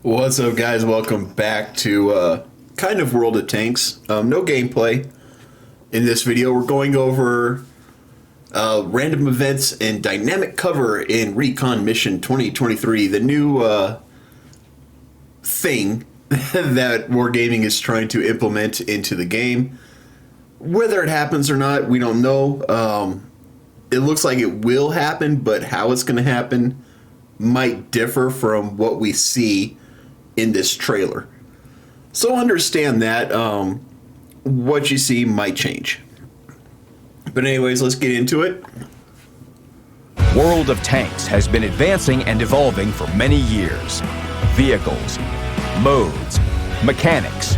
What's up, guys? Welcome back to kind of World of Tanks. No gameplay in this video. We're going over random events and dynamic cover in Recon Mission 2023, the new thing that Wargaming is trying to implement into the game. Whether it happens or not, we don't know. It looks like it will happen, but how it's going to happen might differ from what we see in this trailer. So understand that what you see might change. But anyways, let's get into it. World of Tanks has been advancing and evolving for many years. Vehicles, modes, mechanics,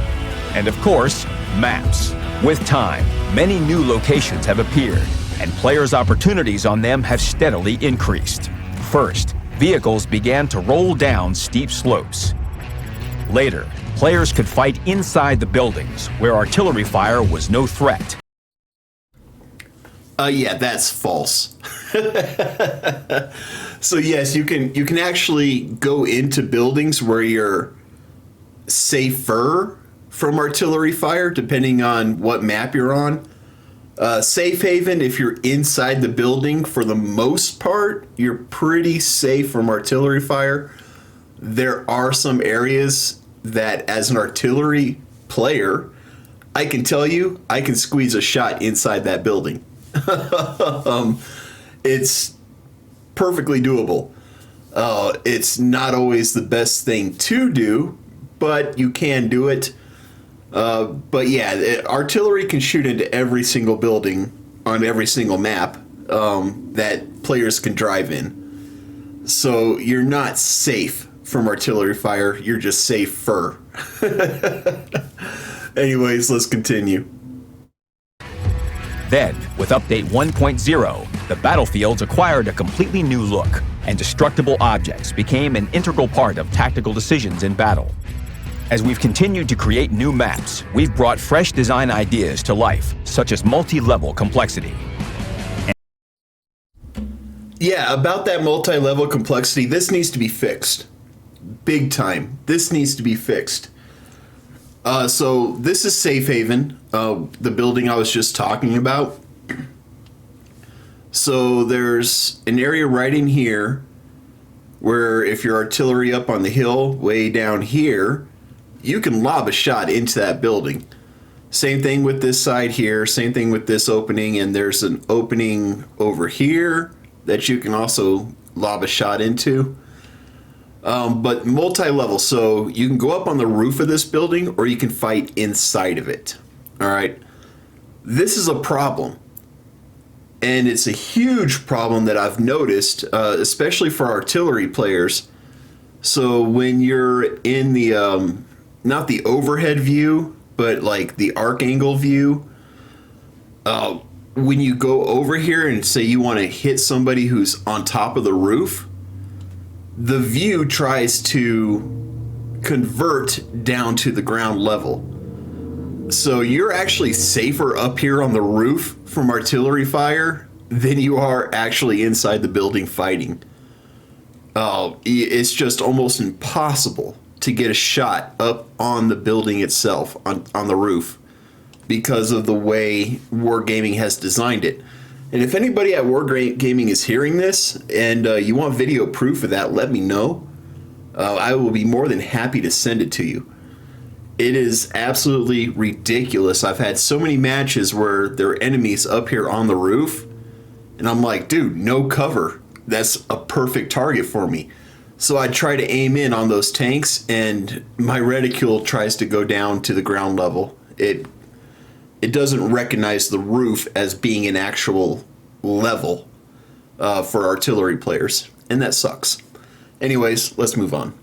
and of course, maps. With time, many new locations have appeared, and players' opportunities on them have steadily increased. First, vehicles began to roll down steep slopes. Later, players could fight inside the buildings, where artillery fire was no threat. Yeah, that's false. So yes, you can actually go into buildings where you're safer from artillery fire, depending on what map you're on. Safe haven, if you're inside the building, for the most part, you're pretty safe from artillery fire. There are some areas that, as an artillery player, I can tell you, I can squeeze a shot inside that building. It's perfectly doable. It's not always the best thing to do, but you can do it. But yeah, artillery can shoot into every single building on every single map that players can drive in. So you're not safe from artillery fire, you're just safer. Anyways, let's continue. Then, with Update 1.0, the battlefields acquired a completely new look, and destructible objects became an integral part of tactical decisions in battle. As we've continued to create new maps, we've brought fresh design ideas to life, such as multi-level complexity. Yeah, about that multi-level complexity, this needs to be fixed. Big time. This needs to be fixed. So this is Safe Haven, the building I was just talking about. So there's an area right in here where if you're artillery up on the hill way down here, you can lob a shot into that building. Same thing with this side here, same thing with this opening, and there's an opening over here that you can also lob a shot into. But multi-level, so you can go up on the roof of this building or you can fight inside of it. All right. This is a problem. And it's a huge problem that I've noticed, especially for artillery players. So when you're in the, not the overhead view, but like the arc angle view, when you go over here and say you want to hit somebody who's on top of the roof, the view tries to convert down to the ground level. So you're actually safer up here on the roof from artillery fire than you are actually inside the building fighting. It's just almost impossible to get a shot up on the building itself, on the roof, because of the way Wargaming has designed it. And if anybody at Wargaming is hearing this and you want video proof of that, let me know. I will be more than happy to send it to you. It is absolutely ridiculous. I've had so many matches where there are enemies up here on the roof, and I'm like, dude, no cover. That's a perfect target for me. So I try to aim in on those tanks, and my reticule tries to go down to the ground level. It doesn't recognize the roof as being an actual level for artillery players, and that sucks. Anyways, let's move on.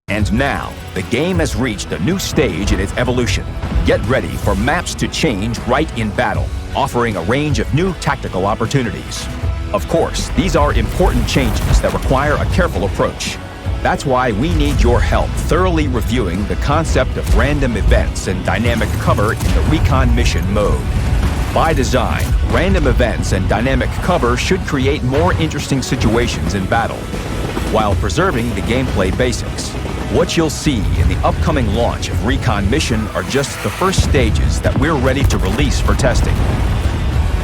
And now, the game has reached a new stage in its evolution. Get ready for maps to change right in battle, offering a range of new tactical opportunities. Of course, these are important changes that require a careful approach. That's why we need your help thoroughly reviewing the concept of random events and dynamic cover in the Recon Mission mode. By design, random events and dynamic cover should create more interesting situations in battle, while preserving the gameplay basics. What you'll see in the upcoming launch of Recon Mission are just the first stages that we're ready to release for testing.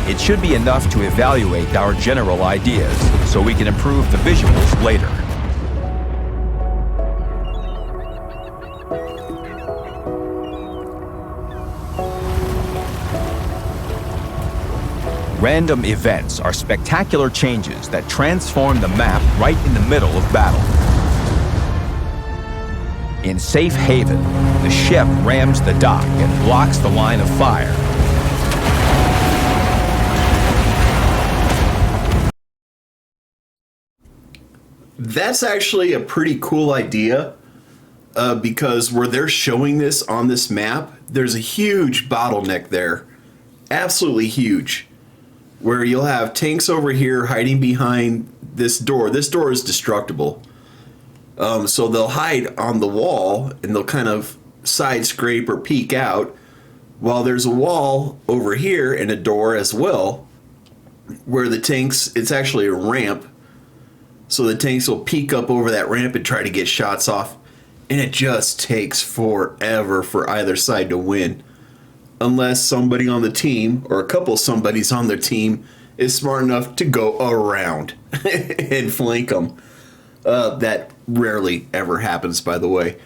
It should be enough to evaluate our general ideas so we can improve the visuals later. Random events are spectacular changes that transform the map right in the middle of battle. In Safe Haven, the ship rams the dock and blocks the line of fire. That's actually a pretty cool idea because where they're showing this on this map, there's a huge bottleneck there. Absolutely huge. Where you'll have tanks over here hiding behind this door. This door is destructible. So they'll hide on the wall and they'll kind of side scrape or peek out while there's a wall over here and a door as well where the tanks, it's actually a ramp. So the tanks will peek up over that ramp and try to get shots off. And it just takes forever for either side to win. Unless somebody on the team, or a couple somebodies on their team, is smart enough to go around and flank them. That rarely ever happens, by the way.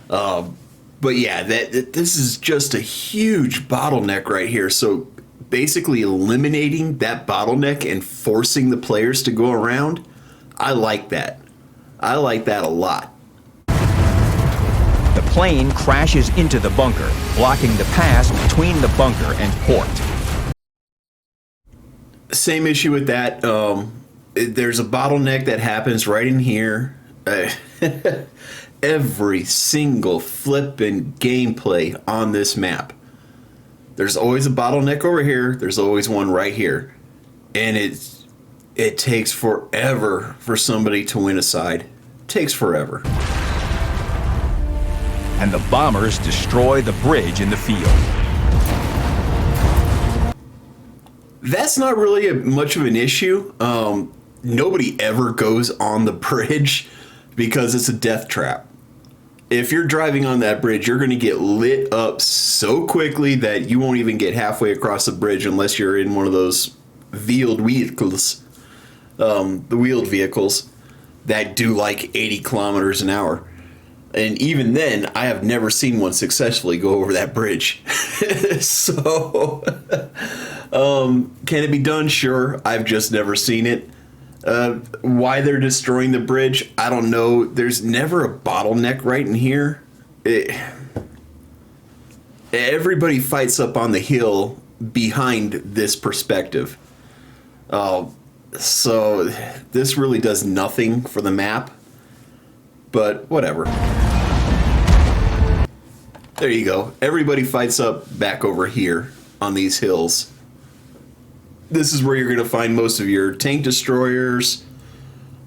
But yeah, this is just a huge bottleneck right here. So basically eliminating that bottleneck and forcing the players to go around, I like that. I like that a lot. The plane crashes into the bunker, blocking the pass between the bunker and port. Same issue with that. There's a bottleneck that happens right in here. Every single flippin' gameplay on this map. There's always a bottleneck over here. There's always one right here. And it takes forever for somebody to win a side. It takes forever. And the bombers destroy the bridge in the field. That's not really much of an issue. Nobody ever goes on the bridge because it's a death trap. If you're driving on that bridge, you're going to get lit up so quickly that you won't even get halfway across the bridge unless you're in one of those wheeled vehicles. The wheeled vehicles that do like 80 kilometers an hour. And even then, I have never seen one successfully go over that bridge. So, can it be done? Sure. I've just never seen it. Why they're destroying the bridge, I don't know. There's never a bottleneck right in here. Everybody fights up on the hill behind this perspective. So, this really does nothing for the map. But whatever. There you go. Everybody fights up back over here on these hills. This is where you're going to find most of your tank destroyers,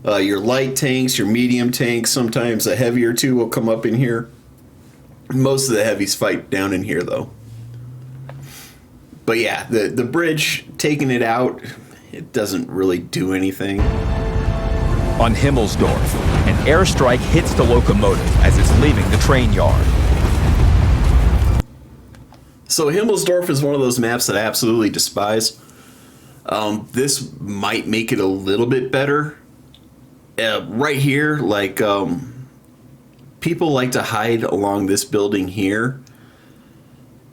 your light tanks, your medium tanks. Sometimes a heavy or two will come up in here. Most of the heavies fight down in here, though. But yeah, the bridge, taking it out, it doesn't really do anything. On Himmelsdorf, an airstrike hits the locomotive as it's leaving the train yard. So Himmelsdorf is one of those maps that I absolutely despise. This might make it a little bit better. Right here, like, people like to hide along this building here.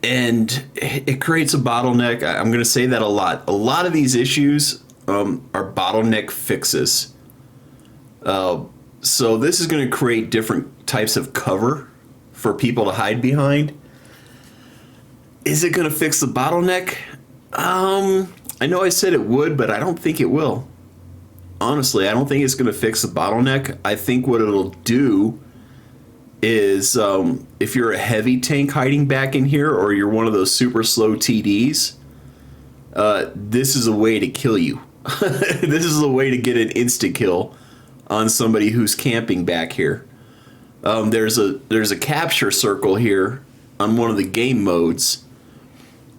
And it creates a bottleneck. I'm going to say that a lot. A lot of these issues are bottleneck fixes. So this is going to create different types of cover for people to hide behind. Is it going to fix the bottleneck? I know I said it would, but I don't think it will. Honestly, I don't think it's going to fix the bottleneck. I think what it'll do is if you're a heavy tank hiding back in here or you're one of those super slow TDs, this is a way to kill you. This is a way to get an insta kill on somebody who's camping back here. There's a capture circle here on one of the game modes,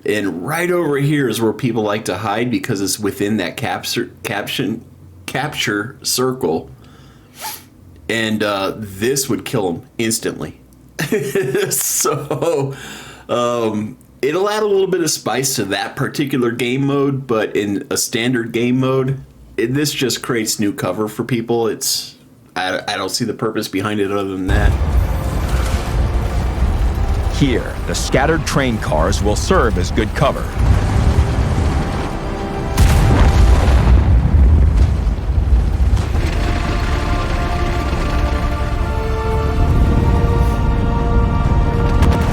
and right over here is where people like to hide because it's within that capture circle. and this would kill them instantly. So it'll add a little bit of spice to that particular game mode, but in a standard game mode, this just creates new cover for people. I don't see the purpose behind it other than that. Here, the scattered train cars will serve as good cover.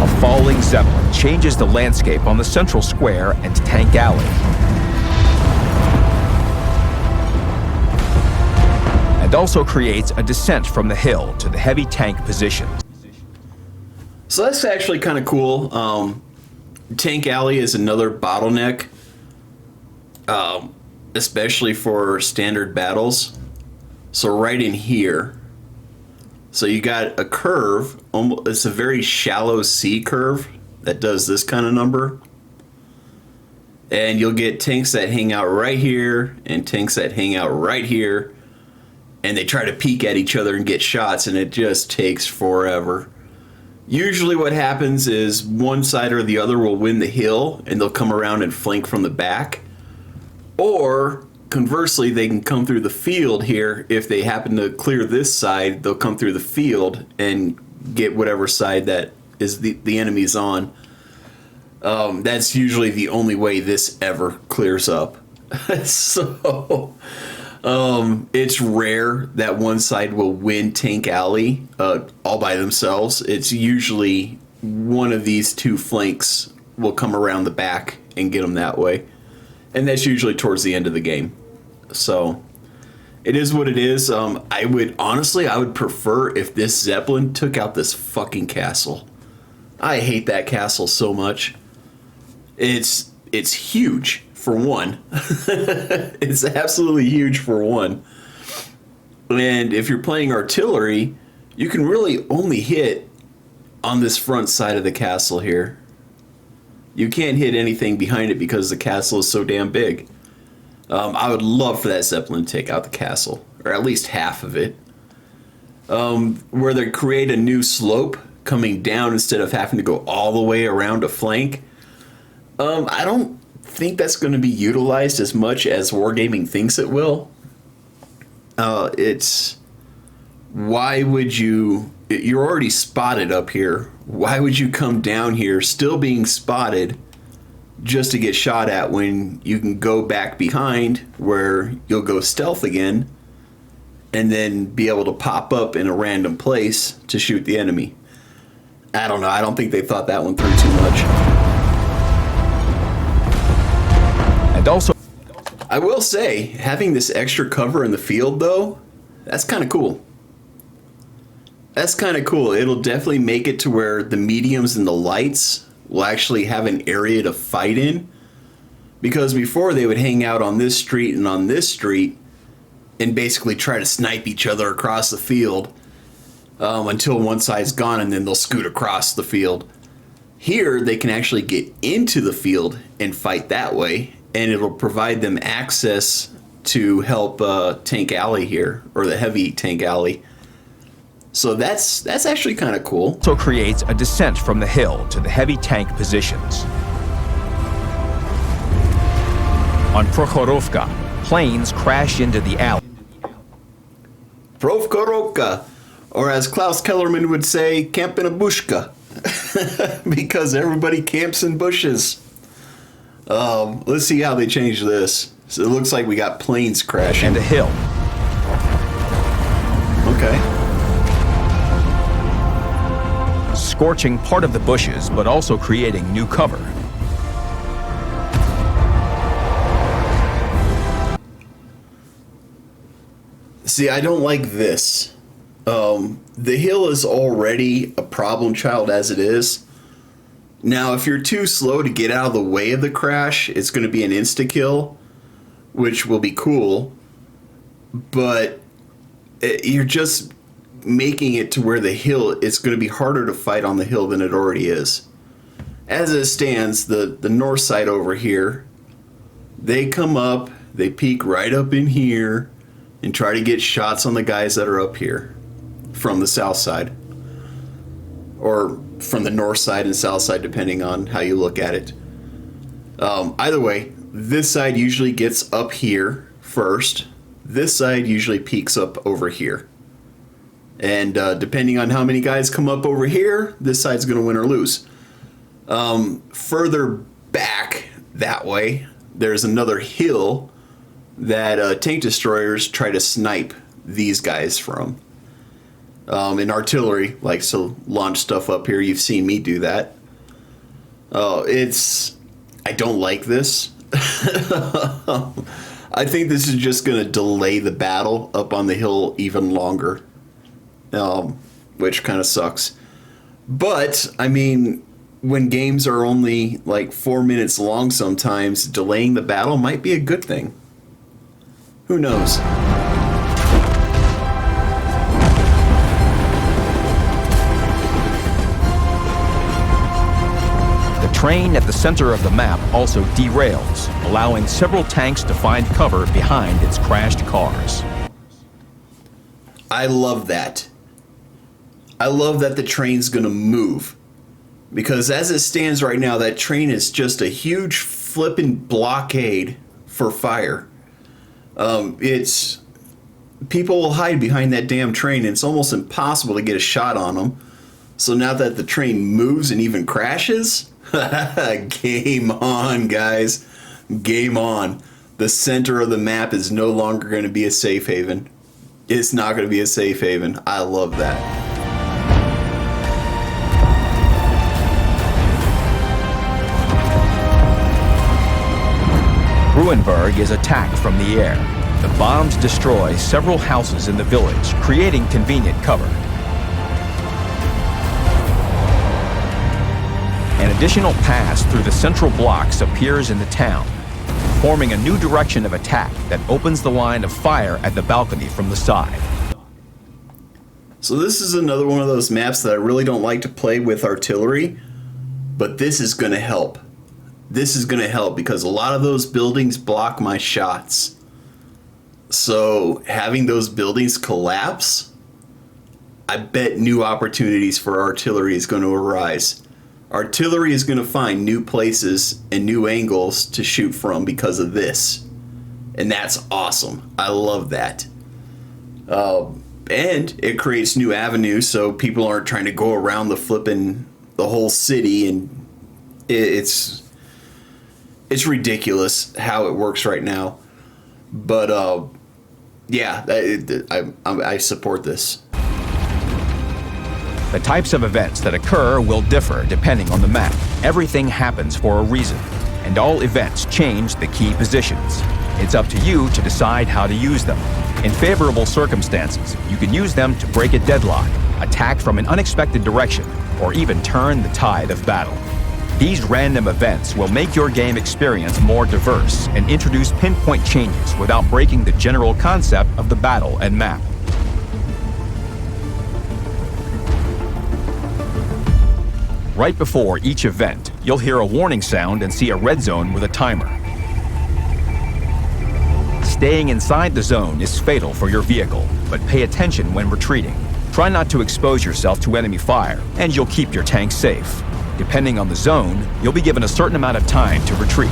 A falling Zeppelin changes the landscape on the central square and Tank Alley. And also creates a descent from the hill to the heavy tank positions. So that's actually kind of cool. Tank Alley is another bottleneck, especially for standard battles. So right in here, so you got a curve, it's a very shallow C curve that does this kind of number. And you'll get tanks that hang out right here and tanks that hang out right here. And they try to peek at each other and get shots, and it just takes forever. Usually what happens is one side or the other will win the hill, and they'll come around and flank from the back. Or, conversely, they can come through the field here. If they happen to clear this side, they'll come through the field and get whatever side that is the enemy's on. That's usually the only way this ever clears up. So... it's rare that one side will win Tank Alley all by themselves. It's usually one of these two flanks will come around the back and get them that way. And that's usually towards the end of the game. So it is what it is. I would prefer if this Zeppelin took out this fucking castle. I hate that castle so much. It's huge. For one. It's absolutely huge for one. And if you're playing artillery, you can really only hit on this front side of the castle here. You can't hit anything behind it because the castle is so damn big. I would love for that Zeppelin to take out the castle, or at least half of it. Where they create a new slope coming down instead of having to go all the way around a flank. I don't think that's going to be utilized as much as Wargaming thinks it will. Why would you're already spotted up here. Why would you come down here still being spotted just to get shot at when you can go back behind where you'll go stealth again and then be able to pop up in a random place to shoot the enemy? I don't know. I don't think they thought that one through too much. Also, I will say, having this extra cover in the field, though, that's kind of cool. That's kind of cool. It'll definitely make it to where the mediums and the lights will actually have an area to fight in. Because before, they would hang out on this street and on this street and basically try to snipe each other across the field until one side's gone, and then they'll scoot across the field. Here, they can actually get into the field and fight that way. And it'll provide them access to help Tank Alley here, or the heavy Tank Alley. So that's actually kind of cool. Also creates a descent from the hill to the heavy tank positions. On Prokhorovka, planes crash into the alley. Prokhorovka, or as Klaus Kellerman would say, camp in a bushka. Because everybody camps in bushes. Let's see how they change this. So it looks like we got planes crashing. And a hill. Okay. Scorching part of the bushes, but also creating new cover. See, I don't like this. The hill is already a problem child as it is. Now, if you're too slow to get out of the way of the crash, it's going to be an insta-kill, which will be cool. But you're just making it to where the hill, it's going to be harder to fight on the hill than it already is. As it stands, the north side over here, they come up, they peek right up in here, and try to get shots on the guys that are up here. from the south side, or from the north side and south side, depending on how you look at it. Either way, this side usually gets up here first. This side usually peaks up over here. And depending on how many guys come up over here, this side's going to win or lose. Further back that way, there's another hill that tank destroyers try to snipe these guys from. And artillery likes to launch stuff up here. You've seen me do that. I don't like this. I think this is just going to delay the battle up on the hill even longer. Which kind of sucks. But, I mean, when games are only like 4 minutes long sometimes, delaying the battle might be a good thing. Who knows? The train at the center of the map also derails, allowing several tanks to find cover behind its crashed cars. I love that. I love that the train's gonna move. Because as it stands right now, that train is just a huge flippin' blockade for fire. People will hide behind that damn train, and it's almost impossible to get a shot on them. So now that the train moves and even crashes, game on, guys. Game on. The center of the map is no longer going to be a safe haven. It's not going to be a safe haven. I love that. Bruenberg is attacked from the air. The bombs destroy several houses in the village, creating convenient cover. An additional pass through the central blocks appears in the town, forming a new direction of attack that opens the line of fire at the balcony from the side. So this is another one of those maps that I really don't like to play with artillery, but this is going to help. This is going to help because a lot of those buildings block my shots. So having those buildings collapse, I bet new opportunities for artillery is going to arise. Artillery is going to find new places and new angles to shoot from because of this. And that's awesome. I love that. And it creates new avenues so people aren't trying to go around the whole city, and it's ridiculous how it works right now. But yeah, I support this. The types of events that occur will differ depending on the map. Everything happens for a reason, and all events change the key positions. It's up to you to decide how to use them. In favorable circumstances, you can use them to break a deadlock, attack from an unexpected direction, or even turn the tide of battle. These random events will make your game experience more diverse and introduce pinpoint changes without breaking the general concept of the battle and map. Right before each event, you'll hear a warning sound and see a red zone with a timer. Staying inside the zone is fatal for your vehicle, but pay attention when retreating. Try not to expose yourself to enemy fire, and you'll keep your tank safe. Depending on the zone, you'll be given a certain amount of time to retreat.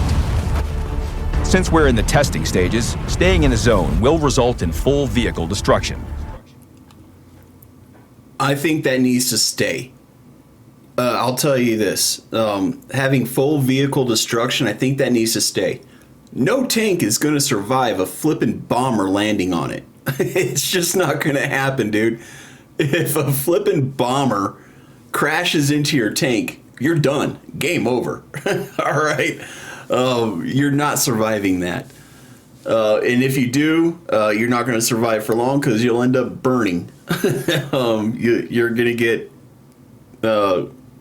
Since we're in the testing stages, staying in a zone will result in full vehicle destruction. I think that needs to stay. I'll tell you this. Having full vehicle destruction, I think that needs to stay. No tank is going to survive a flippin' bomber landing on it. It's just not going to happen, dude. If a flippin' bomber crashes into your tank, you're done. Game over. All right? You're not surviving that. And if you do, you're not going to survive for long because you'll end up burning. You're going to get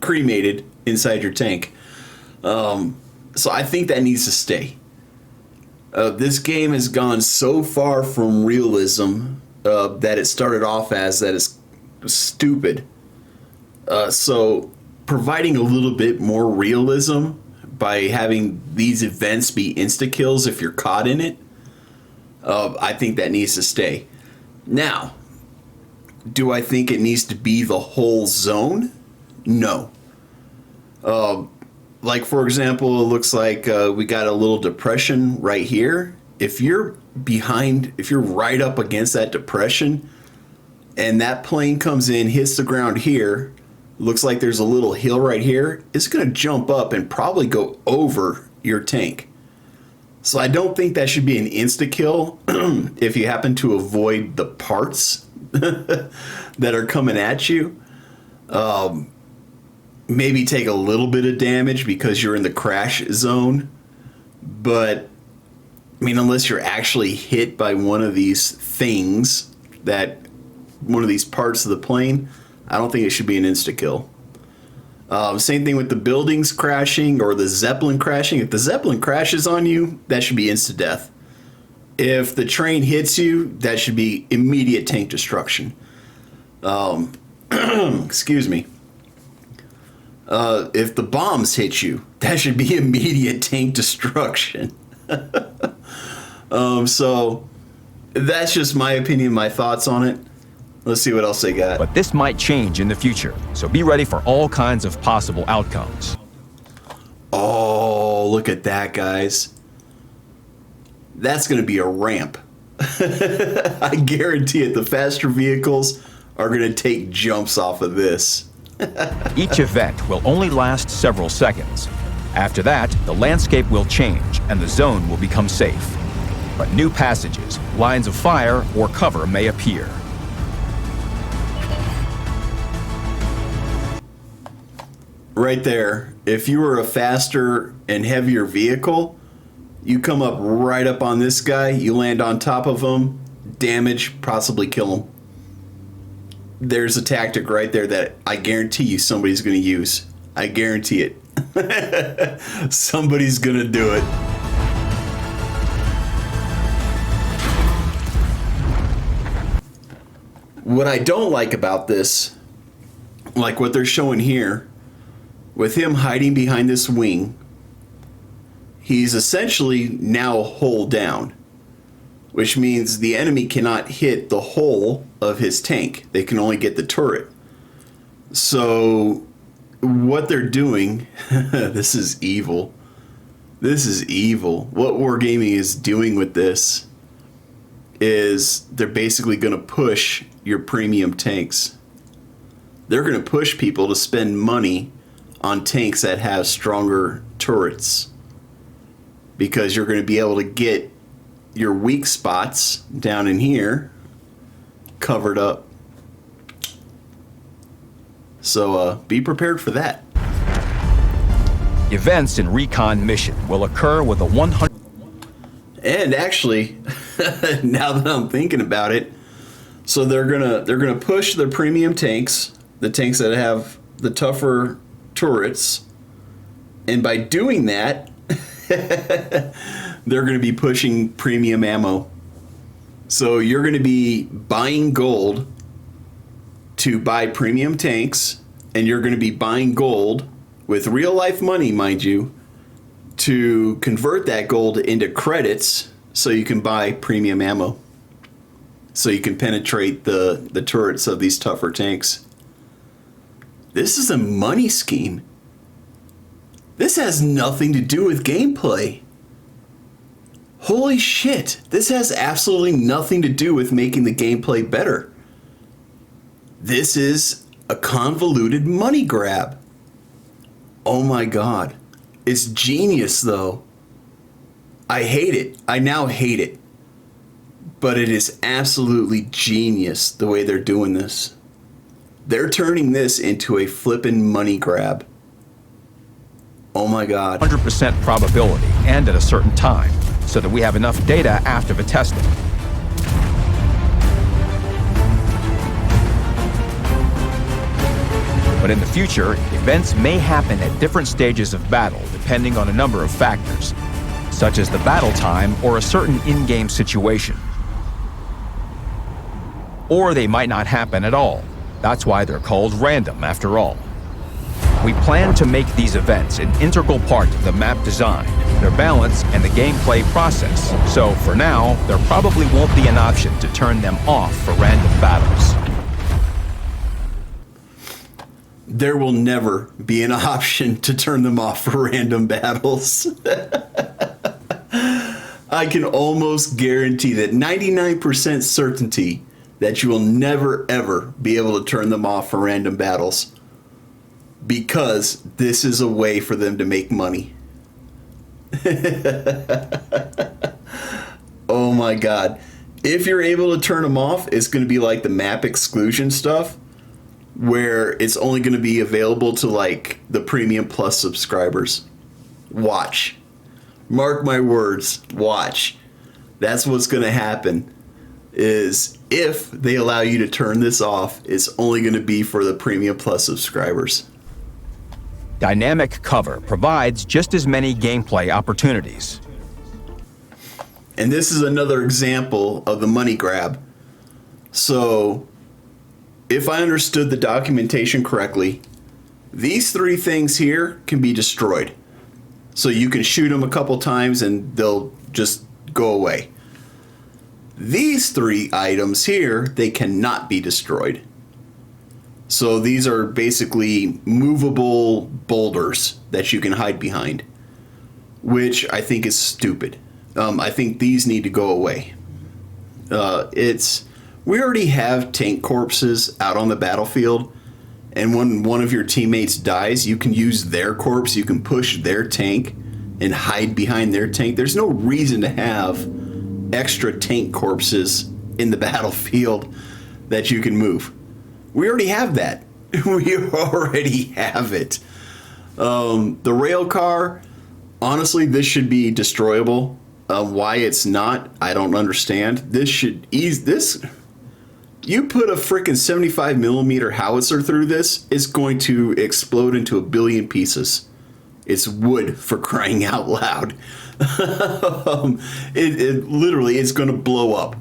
cremated inside your tank. So I think that needs to stay. This game has gone so far from realism that it started off as that it's stupid. So providing a little bit more realism by having these events be insta-kills if you're caught in it, I think that needs to stay. Now, Do I think it needs to be the whole zone? No. Like, for example, it looks like we got a little depression right here. If you're right up against that depression and that plane comes in, hits the ground here, looks like there's a little hill right here, it's going to jump up and probably go over your tank. So I don't think that should be an insta-kill if you happen to avoid the parts that are coming at you. Maybe take a little bit of damage because you're in the crash zone. But, I mean, unless you're actually hit by one of these things, one of these parts of the plane, I don't think it should be an insta-kill. Same thing with the buildings crashing or the Zeppelin crashing. If the Zeppelin crashes on you, that should be insta-death. If the train hits you, that should be immediate tank destruction. Excuse me. If the bombs hit you, that should be immediate tank destruction. So that's just my opinion, my thoughts on it. Let's see what else they got. But this might change in the future, so be ready for all kinds of possible outcomes. Oh, look at that, guys. That's going to be a ramp. I guarantee it. The faster vehicles are going to take jumps off of this. Each event will only last several seconds. After that, the landscape will change and the zone will become safe. But new passages, lines of fire, or cover may appear. Right there, if you were a faster and heavier vehicle, you come up right up on this guy, you land on top of him, damage, possibly kill him. There's a tactic right there that I guarantee you somebody's going to use. I guarantee it. Somebody's going to do it. What I don't like about this, like what they're showing here, with him hiding behind this wing, he's essentially now hull down, which means the enemy cannot hit the hull of his tank. They can only get the turret. So what they're doing, this is evil. This is evil. What Wargaming is doing with this is they're basically going to push your premium tanks. They're going to push people to spend money on tanks that have stronger turrets, because you're going to be able to get your weak spots down in here covered up. So be prepared for that. Events in Recon Mission will occur with a 100... And actually, now that I'm thinking about it, so they're gonna push the premium tanks, the tanks that have the tougher turrets, and by doing that, they're going to be pushing premium ammo. So you're going to be buying gold to buy premium tanks, and you're going to be buying gold with real life money, mind you, to convert that gold into credits so you can buy premium ammo, so you can penetrate the turrets of these tougher tanks. This is a money scheme. This has nothing to do with gameplay. Holy shit, this has absolutely nothing to do with making the gameplay better. This is a convoluted money grab. Oh my god. It's genius though. I hate it. I now hate it. But it is absolutely genius the way they're doing this. They're turning this into a flippin' money grab. Oh my god. 100% probability and at a certain time, so that we have enough data after the testing. But in the future, events may happen at different stages of battle depending on a number of factors, such as the battle time or a certain in-game situation. Or they might not happen at all. That's why they're called random, after all. We plan to make these events an integral part of the map design, their balance, and the gameplay process. So, for now, there probably won't be an option to turn them off for random battles. there will never be an option to turn them off for random battles. I can almost guarantee that 99% certainty that you will never ever be able to turn them off for random battles, because this is a way for them to make money. Oh my God. If you're able to turn them off, it's going to be like the map exclusion stuff, where it's only going to be available to like the Premium Plus subscribers. Watch. Mark my words. Watch. That's what's going to happen. Is if they allow you to turn this off, it's only going to be for the Premium Plus subscribers. Dynamic cover provides just as many gameplay opportunities. And this is another example of the money grab. So, if I understood the documentation correctly, these three things here can be destroyed. So you can shoot them a couple times and they'll just go away. These three items here, they cannot be destroyed. So these are basically movable boulders that you can hide behind, which I think is stupid. I think these need to go away. We already have tank corpses out on the battlefield, and when one of your teammates dies, you can use their corpse, you can push their tank and hide behind their tank. There's no reason to have extra tank corpses in the battlefield that you can move. We already have that. We already have it. The rail car, honestly, this should be destroyable. Why it's not, I don't understand. This should ease this. You put a freaking 75 millimeter howitzer through this, it's going to explode into a billion pieces. It's wood, for crying out loud. It literally is going to blow up.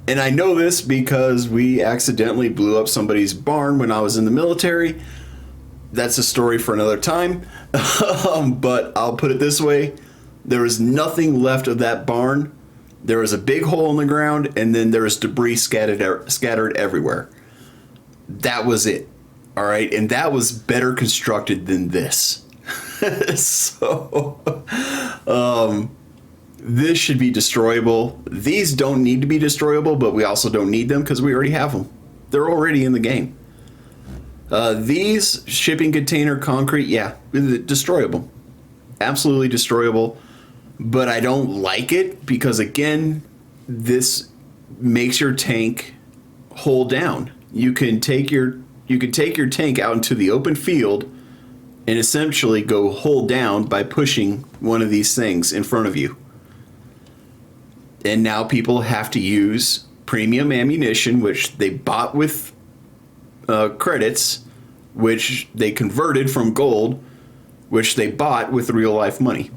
And I know this because we accidentally blew up somebody's barn when I was in the military. That's a story for another time. But I'll put it this way. There was nothing left of that barn. There was a big hole in the ground, and then there was debris scattered everywhere. That was it. All right. And that was better constructed than this. So, this should be destroyable. These don't need to be destroyable, but we also don't need them because we already have them. They're already in the game. These shipping container concrete, yeah, destroyable. Absolutely destroyable. But I don't like it because, again, this makes your tank hold down. You can take your tank out into the open field and essentially go hold down by pushing one of these things in front of you. And now people have to use premium ammunition, which they bought with credits, which they converted from gold, which they bought with real life money.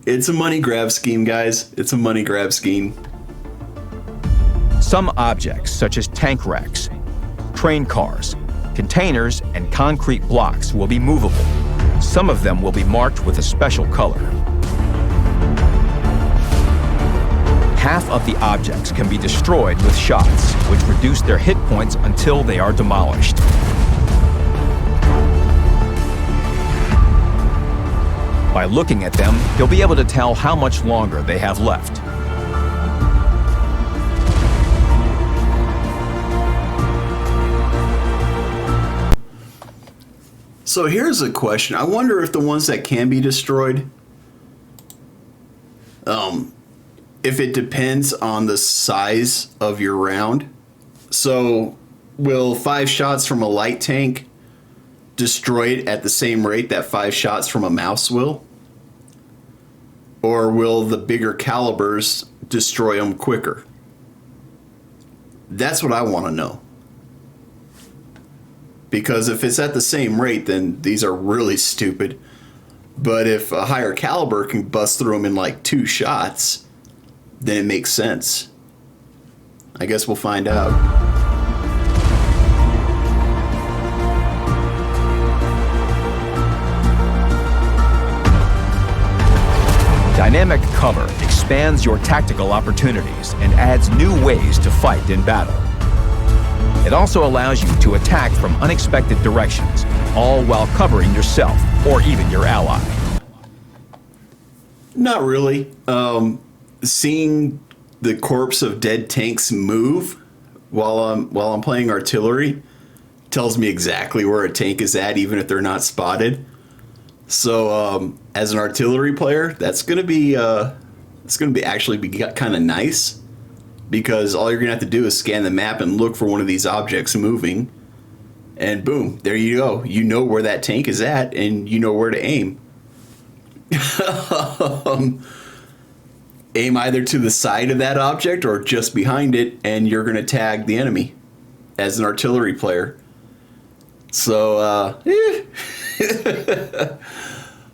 It's a money grab scheme, guys. It's a money grab scheme. Some objects, such as tank racks, train cars, containers, and concrete blocks, will be movable. Some of them will be marked with a special color. Half of the objects can be destroyed with shots, which reduce their hit points until they are demolished. By looking at them, you'll be able to tell how much longer they have left. So here's a question. I wonder if the ones that can be destroyed, if it depends on the size of your round. So will 5 shots from a light tank destroy it at the same rate that 5 shots from a mouse will? Or will the bigger calibers destroy them quicker? That's what I want to know. Because if it's at the same rate, then these are really stupid. But if a higher caliber can bust through them in like 2 shots, then it makes sense. I guess we'll find out. Dynamic cover expands your tactical opportunities and adds new ways to fight in battle. It also allows you to attack from unexpected directions, all while covering yourself or even your ally. Not really. Seeing the corpse of dead tanks move while I'm playing artillery tells me exactly where a tank is at, even if they're not spotted. So as an artillery player, that's gonna be actually kind of nice, because all you're gonna have to do is scan the map and look for one of these objects moving, and boom, there you go. You know where that tank is at, and you know where to aim. Aim either to the side of that object or just behind it, and you're going to tag the enemy as an artillery player. So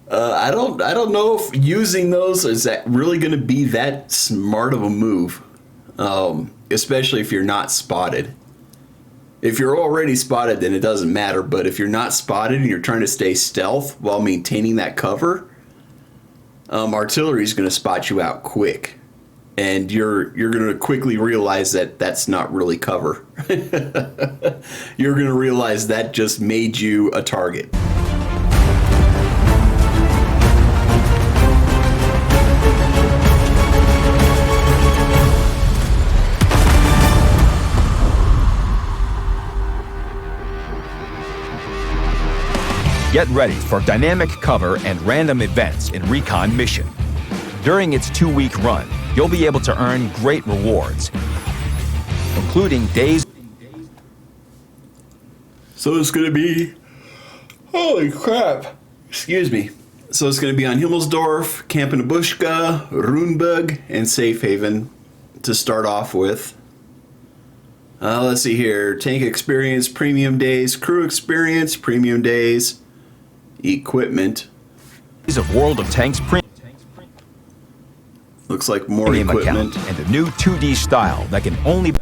I don't know if using those is that really going to be that smart of a move, especially if you're not spotted. If you're already spotted, then it doesn't matter. But if you're not spotted and you're trying to stay stealth while maintaining that cover, artillery is going to spot you out quick, and you're going to quickly realize that that's not really cover. You're going to realize that just made you a target. Get ready for dynamic cover and random events in Recon Mission. During its 2-week run, you'll be able to earn great rewards, including days. So it's going to be, holy crap, excuse me. So it's going to be on Himmelsdorf, Kampenabushka, Runeberg, and Safe Haven to start off with. Let's see here. Tank experience, premium days, crew experience, premium days, equipment. Of World of Tanks Looks like more premium equipment. account and a new 2D style that can only.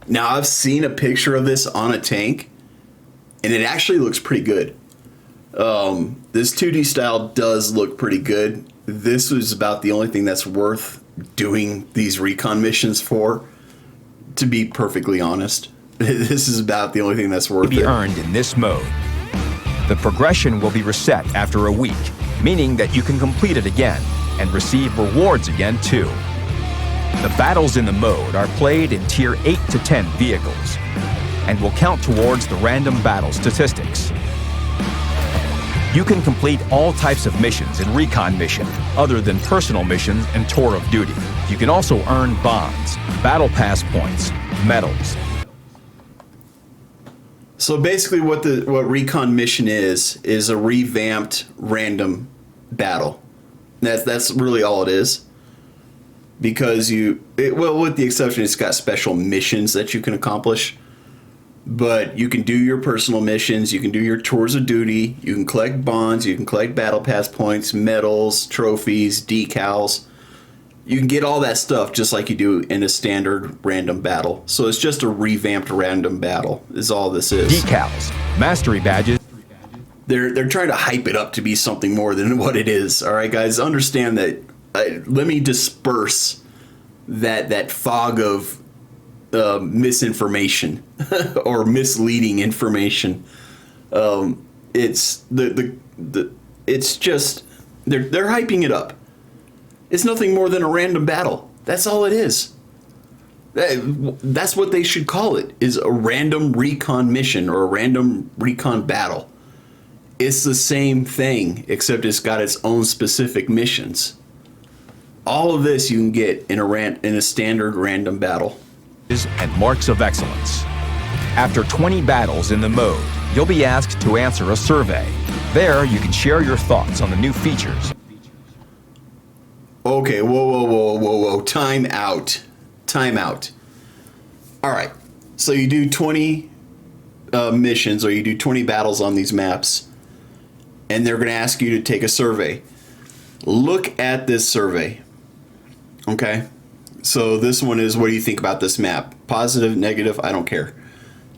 Now, I've seen a picture of this on a tank, and it actually looks pretty good. This 2D style does look pretty good. This was about the only thing that's worth doing these recon missions for, to be perfectly honest. This is about the only thing that's worth be it. earned in this mode. The progression will be reset after a week, meaning that you can complete it again and receive rewards again too. The battles in the mode are played in tier 8 to 10 vehicles and will count towards the random battle statistics. You can complete all types of missions in Recon Mission, other than personal missions and Tour of Duty. You can also earn bonds, battle pass points, medals. So basically what Recon Mission is a revamped random battle. That's really all it is. Because well, with the exception it's got special missions that you can accomplish. But you can do your personal missions, you can do your tours of duty, you can collect bonds, you can collect battle pass points, medals, trophies, decals. You can get all that stuff just like you do in a standard random battle. So it's just a revamped random battle is all this is. Decals, mastery badges. They're trying to hype it up to be something more than what it is. All right, guys, understand that. Let me disperse that fog of misinformation or misleading information. It's it's just they're hyping it up. It's nothing more than a random battle. That's all it is. That's what they should call it, is a random recon mission or a random recon battle. It's the same thing, except it's got its own specific missions. All of this you can get in a standard random battle. And marks of excellence. After 20 battles in the mode, you'll be asked to answer a survey. There, you can share your thoughts on the new features. Okay, whoa. Time out. All right, so you do 20 missions, or you do 20 battles on these maps, and they're going to ask you to take a survey. Look at this survey. Okay? So this one is, what do you think about this map? Positive, negative, I don't care.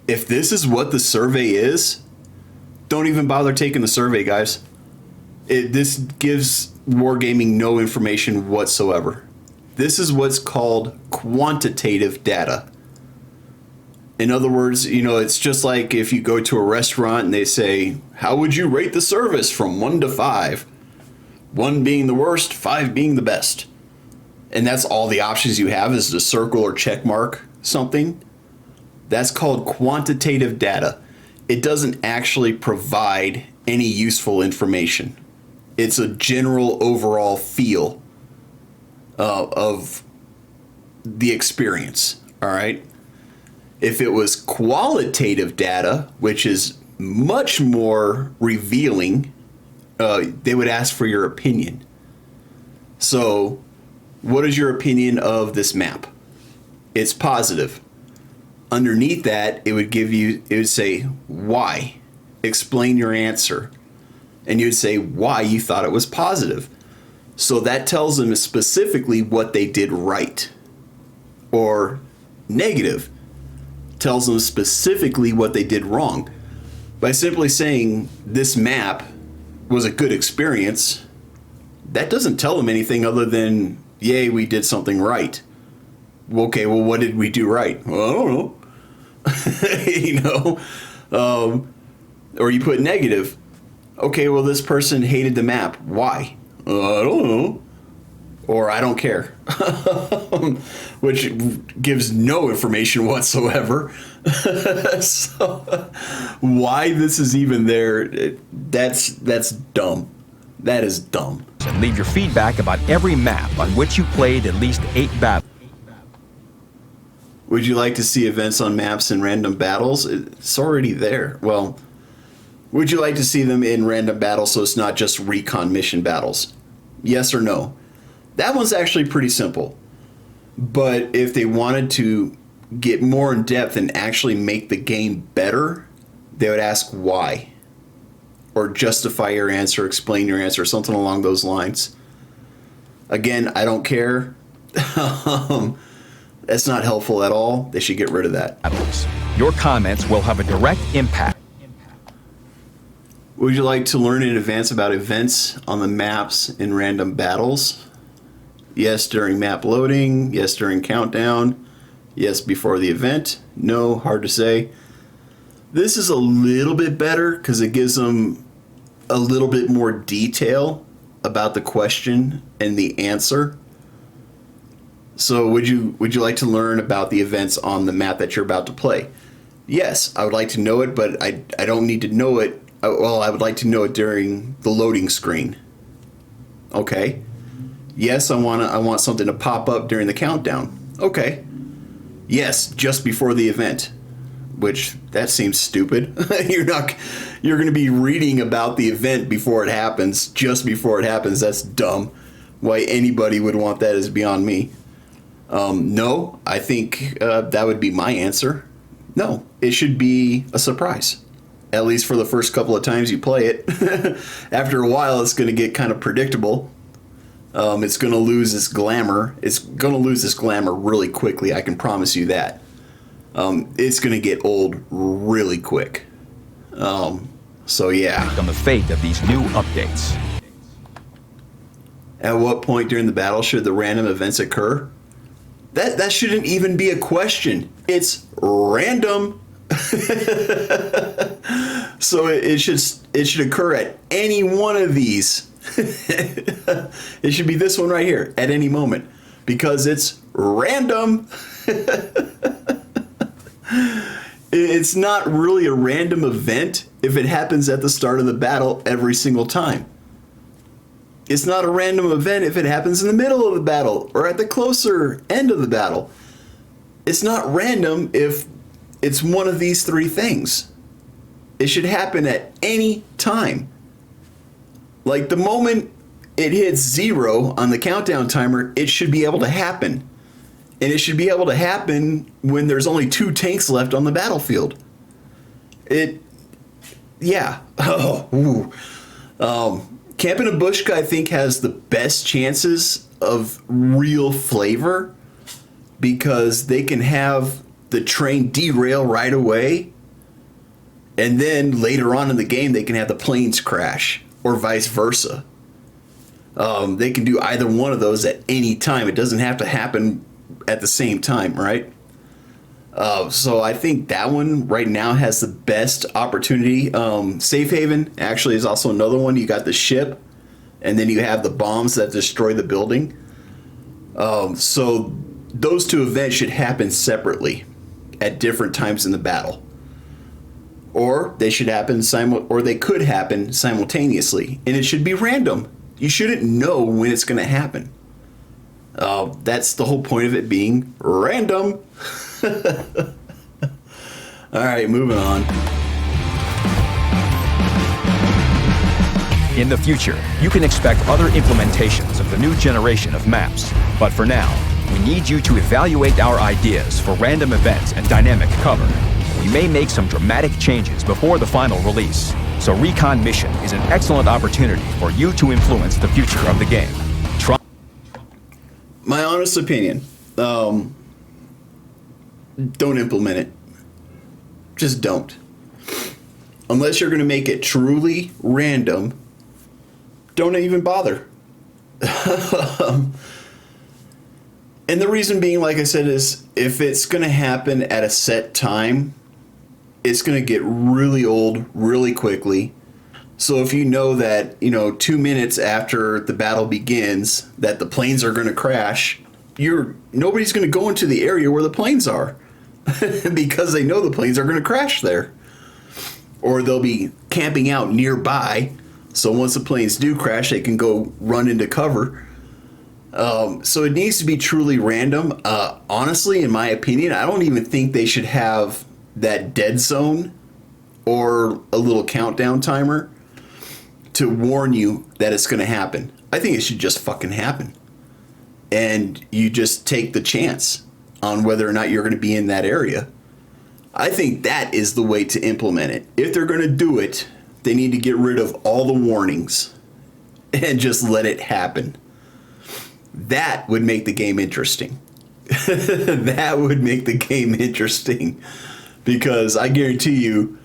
If this is what the survey is, don't even bother taking the survey, guys. This gives Wargaming no information whatsoever. This is what's called quantitative data. In other words, it's just like if you go to a restaurant and they say, how would you rate the service from 1 to 5? 1 being the worst, 5 being the best. And that's all the options you have is to circle or check mark something. That's called quantitative data. It doesn't actually provide any useful information. It's a general overall feel of the experience, all right? If it was qualitative data, which is much more revealing, they would ask for your opinion. So, what is your opinion of this map? It's positive. Underneath that, it would say, why? Explain your answer. And you would say why you thought it was positive. So that tells them specifically what they did right. Or negative tells them specifically what they did wrong. By simply saying this map was a good experience, that doesn't tell them anything other than, yay, we did something right. Okay, well, what did we do right? Well, I don't know. Or you put negative. Okay, well, this person hated the map. Why? I don't know. Or I don't care. Which gives no information whatsoever. So, why this is even there, that's dumb. That is dumb. And leave your feedback about every map on which you played at least 8 battles. Would you like to see events on maps and random battles? It's already there. Well, would you like to see them in random battles so it's not just recon mission battles? Yes or no? That one's actually pretty simple. But if they wanted to get more in depth and actually make the game better, they would ask why. Or justify your answer, explain your answer, something along those lines. Again, I don't care. That's not helpful at all. They should get rid of that. Your comments will have a direct impact. Would you like to learn in advance about events on the maps in random battles? Yes, during map loading. Yes, during countdown. Yes, before the event. No, hard to say. This is a little bit better because it gives them a little bit more detail about the question and the answer. So would you like to learn about the events on the map that you're about to play? Yes, I would like to know it, but I don't need to know it. Well, I would like to know it during the loading screen. Okay. Yes, I want something to pop up during the countdown. Okay. Yes, just before the event. Which that seems stupid. You're going to be reading about the event before it happens, just before it happens. That's dumb. Why anybody would want that is beyond me. No, I think that would be my answer. No, it should be a surprise. At least for the first couple of times you play it. After a while, it's going to get kind of predictable. It's going to lose its glamour. It's going to lose its glamour really quickly. I can promise you that. It's going to get old really quick. So yeah. On the fate of these new updates. At what point during the battle should the random events occur? That shouldn't even be a question. It's random. So it should occur at any one of these. It should be this one right here at any moment because it's random. It's not really a random event if it happens at the start of the battle every single time. It's not a random event if it happens in the middle of the battle or at the closer end of the battle. It's not random if it's one of these 3 things. It should happen at any time. Like the moment it hits 0 on the countdown timer, it should be able to happen. And it should be able to happen when there's only 2 tanks left on the battlefield. Yeah. Camp in a Bushka, I think, has the best chances of real flavor because they can have the train derail right away. And then later on in the game, they can have the planes crash or vice versa. They can do either one of those at any time. It doesn't have to happen at the same time, right? So I think that one right now has the best opportunity. Safe Haven actually is also another one. You got the ship, and then you have the bombs that destroy the building. So those two events should happen separately at different times in the battle. Or they should happen they could happen simultaneously, and it should be random. You shouldn't know when it's going to happen. That's the whole point of it being random. All right, moving on. In the future, you can expect other implementations of the new generation of maps. But for now, we need you to evaluate our ideas for random events and dynamic cover. We may make some dramatic changes before the final release, so Recon Mission is an excellent opportunity for you to influence the future of the game. My honest opinion, don't implement it. Just don't. Unless you're going to make it truly random, don't even bother. And the reason being, like I said, is if it's going to happen at a set time, it's going to get really old really quickly. So if you know that, 2 minutes after the battle begins, that the planes are going to crash, nobody's going to go into the area where the planes are because they know the planes are going to crash there. Or they'll be camping out nearby, so once the planes do crash, they can go run into cover. So it needs to be truly random. Honestly, in my opinion, I don't even think they should have that dead zone or a little countdown timer to warn you that it's going to happen. I think it should just fucking happen. And you just take the chance on whether or not you're going to be in that area. I think that is the way to implement it. If they're going to do it, they need to get rid of all the warnings and just let it happen. That would make the game interesting. That would make the game interesting. Because I guarantee you,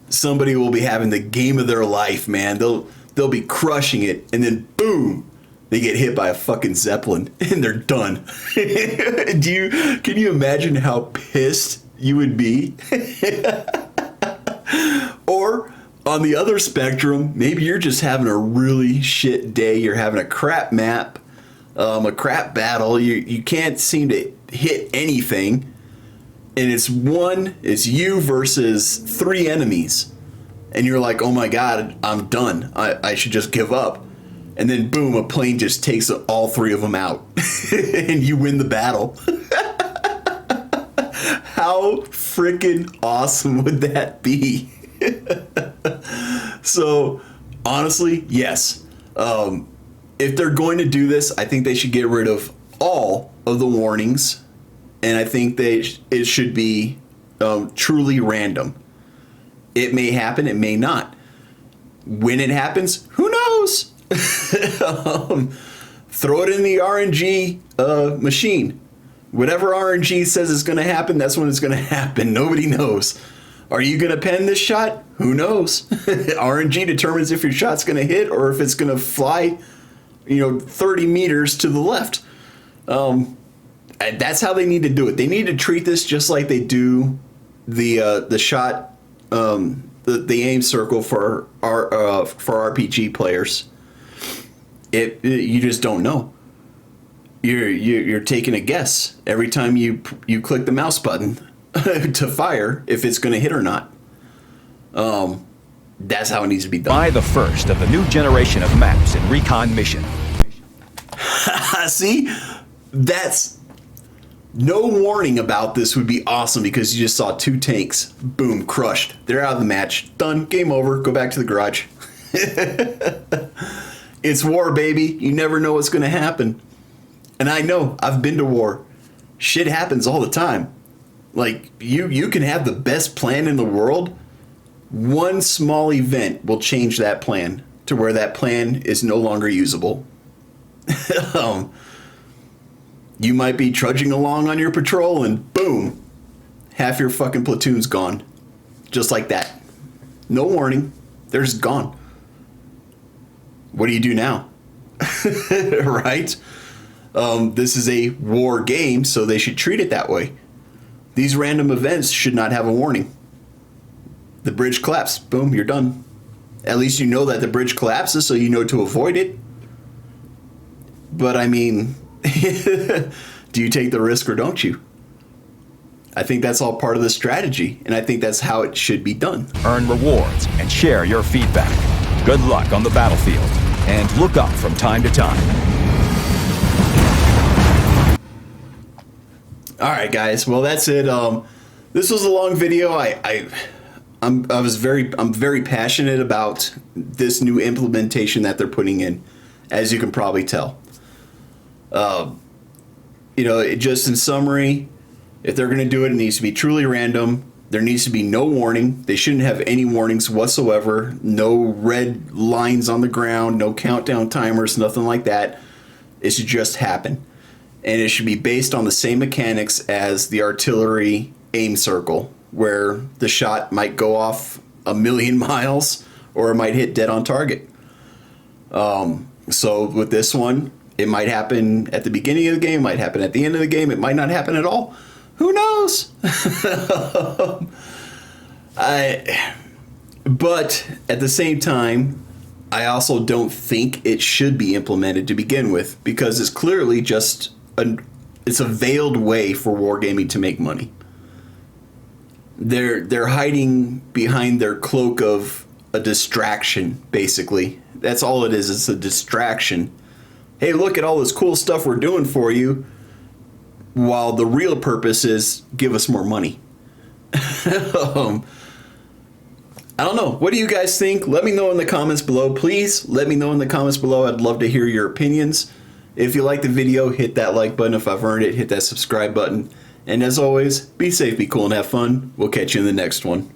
somebody will be having the game of their life, man. They'll be crushing it, and then boom, they get hit by a fucking Zeppelin, and they're done. Can you imagine how pissed you would be? Or on the other spectrum, maybe you're just having a really shit day. You're having a crap map, a crap battle. You can't seem to hit anything. And it's you versus 3 enemies. And you're like, oh my God, I'm done. I should just give up. And then boom, a plane just takes all 3 of them out. And you win the battle. How freaking awesome would that be? So, honestly, yes. If they're going to do this, I think they should get rid of all of the warnings. And I think it should be truly random. It may happen, it may not. When it happens, who knows? Throw it in the RNG machine. Whatever RNG says is going to happen, that's when it's going to happen. Nobody knows. Are you going to pen this shot? Who knows? RNG determines if your shot's going to hit or if it's going to fly, 30 meters to the left. That's how they need to do it. They need to treat this just like they do the shot, the aim circle for RPG players. You just don't know. You're taking a guess every time you click the mouse button to fire if it's going to hit or not. That's how it needs to be done. Buy the first of the new generation of maps in Recon Mission. See, that's no warning about this would be awesome because you just saw 2 tanks, boom, crushed. They're out of the match, done, game over. Go back to the garage. It's war, baby. You never know what's going to happen. And I know, I've been to war. Shit happens all the time. Like, you can have the best plan in the world. One small event will change that plan to where that plan is no longer usable. You might be trudging along on your patrol and boom, half your fucking platoon's gone. Just like that. No warning. They're just gone. What do you do now? Right? This is a war game, so they should treat it that way. These random events should not have a warning. The bridge collapsed. Boom, you're done. At least you know that the bridge collapses, so you know to avoid it. But I mean, do you take the risk or don't you? I think that's all part of the strategy, and I think that's how it should be done. Earn rewards and share your feedback. Good luck on the battlefield, and look up from time to time. All right, guys. Well, that's it. This was a long video. I'm very passionate about this new implementation that they're putting in, as you can probably tell. Just in summary, if they're going to do it, it needs to be truly random. There needs to be no warning. They shouldn't have any warnings whatsoever. No red lines on the ground, no countdown timers, nothing like that. It should just happen. And it should be based on the same mechanics as the artillery aim circle, where the shot might go off a million miles or it might hit dead on target. So with this one, it might happen at the beginning of the game, might happen at the end of the game, it might not happen at all. Who knows? But at the same time, I also don't think it should be implemented to begin with, because it's clearly just it's a veiled way for wargaming to make money. They're hiding behind their cloak of a distraction, basically. That's all it is. It's a distraction. Hey, look at all this cool stuff we're doing for you, while the real purpose is give us more money. I don't know. What do you guys think? Let me know in the comments below. Please let me know in the comments below. I'd love to hear your opinions. If you like the video, hit that like button. If I've earned it, hit that subscribe button. And as always, be safe, be cool, and have fun. We'll catch you in the next one.